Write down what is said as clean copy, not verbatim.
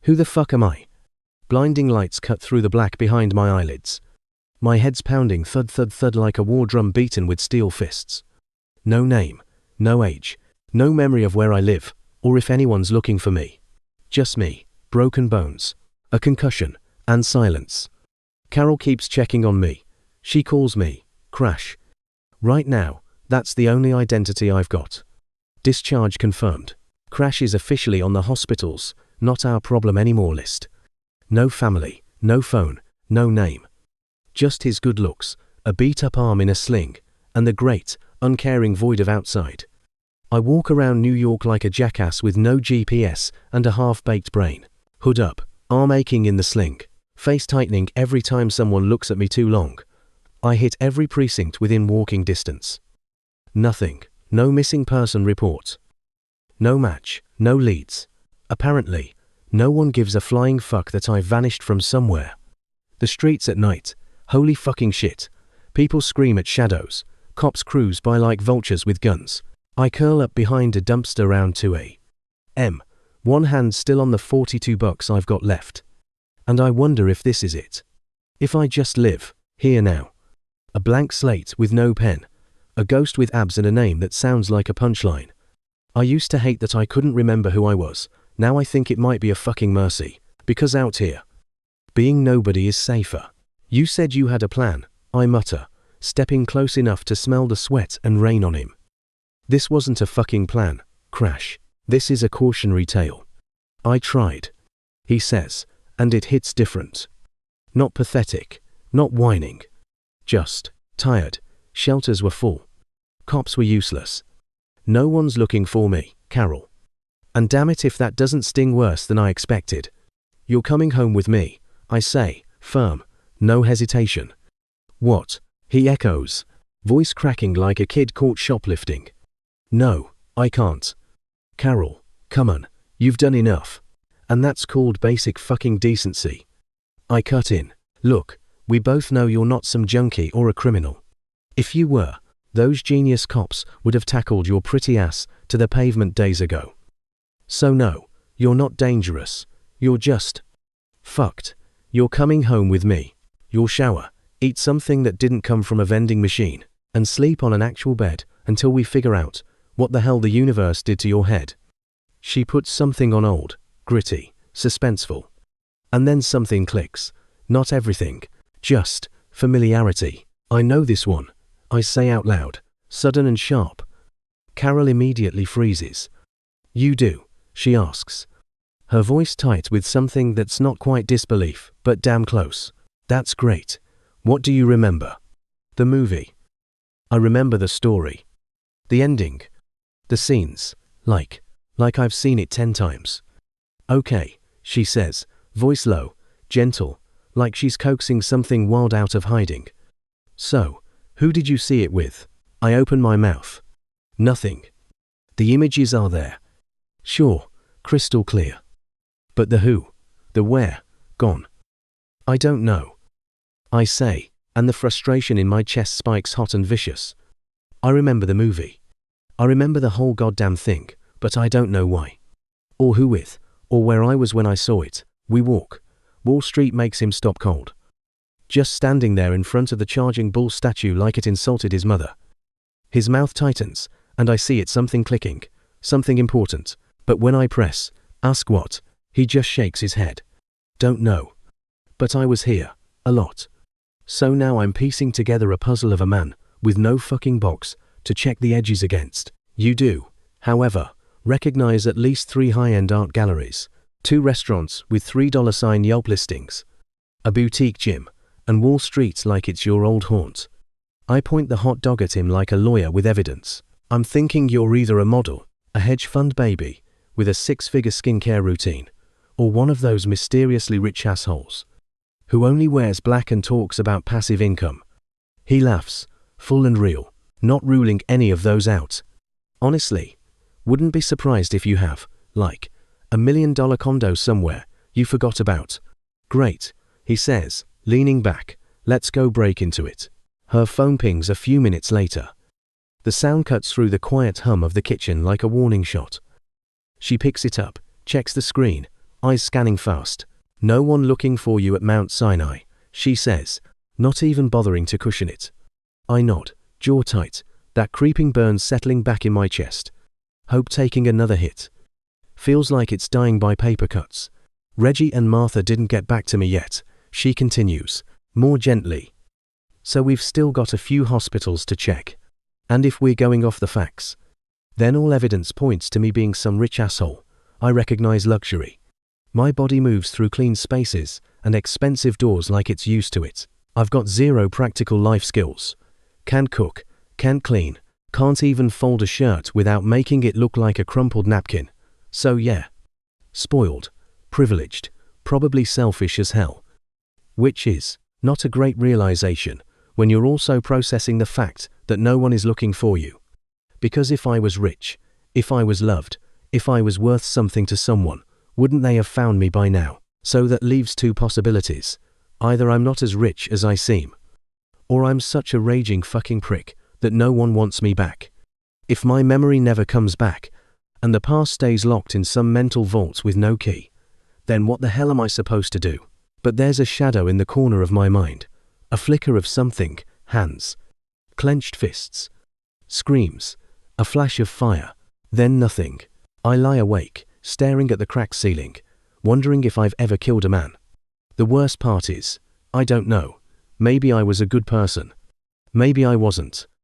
Who the fuck am I? Blinding lights cut through the black behind my eyelids. My head's pounding thud thud thud like a war drum beaten with steel fists. No name, no age, no memory of where I live, or if anyone's looking for me. Just me, broken bones, a concussion, and silence. Carol keeps checking on me. She calls me Crash. Right now, that's the only identity I've got. Discharge confirmed. Crash is officially on the hospital's not our problem anymore list. No family, no phone, no name. Just his good looks, a beat-up arm in a sling, and the great, uncaring void of outside. I walk around New York like a jackass with no GPS and a half-baked brain. Hood up, arm aching in the sling, face tightening every time someone looks at me too long. I hit every precinct within walking distance. Nothing, no missing person report. No match, no leads. Apparently, no one gives a flying fuck that I've vanished from somewhere. The streets at night, holy fucking shit. People scream at shadows. Cops cruise by like vultures with guns. I curl up behind a dumpster around 2 a.m. One hand still on the $42 I've got left. And I wonder if this is it. If I just live, here now. A blank slate with no pen. A ghost with abs and a name that sounds like a punchline. I used to hate that I couldn't remember who I was. Now I think it might be a fucking mercy. Because out here, being nobody is safer. You said you had a plan, I mutter, stepping close enough to smell the sweat and rain on him. This wasn't a fucking plan, Crash. This is a cautionary tale. I tried, he says, and it hits different. Not pathetic, not whining. Just tired. Shelters were full. Cops were useless. No one's looking for me, Carol. And damn it if that doesn't sting worse than I expected. You're coming home with me, I say, firm, no hesitation. What? He echoes, voice cracking like a kid caught shoplifting. No, I can't. Carol, come on, you've done enough. And that's called basic fucking decency. I cut in. Look, we both know you're not some junkie or a criminal. If you were, those genius cops would have tackled your pretty ass to the pavement days ago. So no, you're not dangerous. You're just fucked. You're coming home with me. You'll shower, eat something that didn't come from a vending machine, and sleep on an actual bed until we figure out what the hell the universe did to your head. She puts something on hold, gritty, suspenseful. And then something clicks. Not everything, just familiarity. I know this one, I say out loud, sudden and sharp. Carol immediately freezes. You do? She asks. Her voice tight with something that's not quite disbelief, but damn close. That's great. What do you remember? The movie. I remember the story. The ending. The scenes. Like I've seen it 10 times. Okay, she says, voice low, gentle, like she's coaxing something wild out of hiding. So, who did you see it with? I open my mouth. Nothing. The images are there. Sure, crystal clear. But the who, the where, gone. I don't know. I say, and the frustration in my chest spikes hot and vicious. I remember the movie. I remember the whole goddamn thing, but I don't know why. Or who with, or where I was when I saw it. We walk. Wall Street makes him stop cold. Just standing there in front of the charging bull statue like it insulted his mother. His mouth tightens, and I see it's something clicking, something important. But when I press, ask what, he just shakes his head. Don't know. But I was here, a lot. So now I'm piecing together a puzzle of a man, with no fucking box, to check the edges against. You do, however, recognize at least 3 high-end art galleries, 2 restaurants with $3 Yelp listings, a boutique gym, and Wall Street like it's your old haunt. I point the hot dog at him like a lawyer with evidence. I'm thinking you're either a model, a hedge fund baby, with a 6-figure skincare routine, or one of those mysteriously rich assholes, who only wears black and talks about passive income. He laughs, full and real, not ruling any of those out. Honestly, wouldn't be surprised if you have, like, $1 million condo somewhere you forgot about. Great, he says, leaning back, let's go break into it. Her phone pings a few minutes later. The sound cuts through the quiet hum of the kitchen like a warning shot. She picks it up, checks the screen, eyes scanning fast. "No one looking for you at Mount Sinai," she says, not even bothering to cushion it. I nod, jaw tight, that creeping burn settling back in my chest. Hope taking another hit. Feels like it's dying by paper cuts. "Reggie and Martha didn't get back to me yet," she continues, more gently. "So we've still got a few hospitals to check. And if we're going off the facts, then all evidence points to me being some rich asshole. I recognize luxury. My body moves through clean spaces and expensive doors like it's used to it. I've got zero practical life skills. Can't cook, can't clean, can't even fold a shirt without making it look like a crumpled napkin. So yeah. Spoiled, privileged, probably selfish as hell. Which is not a great realization when you're also processing the fact that no one is looking for you. Because if I was rich, if I was loved, if I was worth something to someone, wouldn't they have found me by now? So that leaves two possibilities. Either I'm not as rich as I seem, or I'm such a raging fucking prick that no one wants me back. If my memory never comes back, and the past stays locked in some mental vault with no key, then what the hell am I supposed to do? But there's a shadow in the corner of my mind, a flicker of something, hands, clenched fists, screams, a flash of fire, then nothing. I lie awake, staring at the cracked ceiling, wondering if I've ever killed a man. The worst part is, I don't know. Maybe I was a good person. Maybe I wasn't.